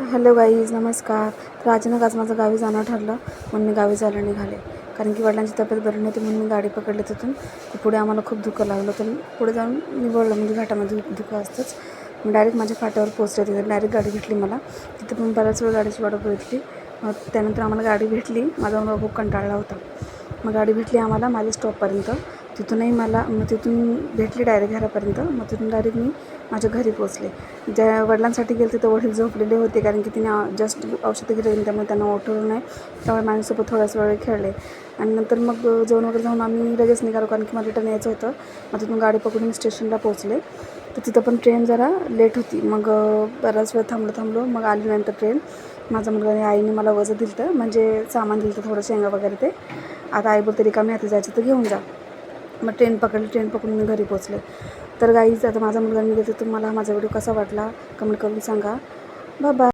Hello guys, नमस्कार. तर अचानक आज माझं गावी जाणं ठरलं म्हणून मी गावी जायला निघाले. कारण की वडिलांची तब्येत बरी नव्हती म्हणून मी गाडी पकडली तिथून. तर पुढे आम्हाला खूप धुकं लागलं, तर पुढे जाऊन निवडलं म्हणजे घाटामध्ये धुकं असतंच. मी डायरेक्ट माझ्या फाट्यावर पोहोचले. तिथे डायरेक्ट गाडी भेटली मला. तिथे पण बऱ्याच वेळ गाडीची वाट बघितली. त्यानंतर आम्हाला गाडी भेटली. माझा मुलगा खूप कंटाळला होता. मग गाडी भेटली आम्हाला माझ्या स्टॉपपर्यंत. तिथूनही मग तिथून भेटली डायरेक्ट घरापर्यंत. मग तिथून डायरेक्ट मी माझ्या घरी पोचले. ज्या वडिलांसाठी गेले तिथं वडील झोपलेले होते, कारण की तिने जस्ट औषधं घेतली त्यामुळे त्यांना उठवलं नाही. त्यामुळे माझ्यासोबत थोडासा वेळ खेळले आणि नंतर मग जेवण वगैरे जाऊन आम्ही लगेच निघालो, कारण की मला रिटर्न यायचं होतं. मग तिथून गाडी पकडून स्टेशनला पोहोचले. तर तिथं पण ट्रेन जरा लेट होती. मग बराच वेळ थांबलो. मग आल्यानंतर ट्रेन माझ्या मुलगाने आईने मला वजं दिलं होतं, म्हणजे सामान दिलं होतं थोडं, शेंगा वगैरे. ते आता आई बोलते रिकामी हाती जायचं तर घेऊन जा. मग ट्रेन पकडून मी घरी पोचले. तर गाईज, आता माझा मुलगा निघत. तुम्हाला माझा व्हिडिओ कसा वाटला कमेंट करून सांगा. Bye bye.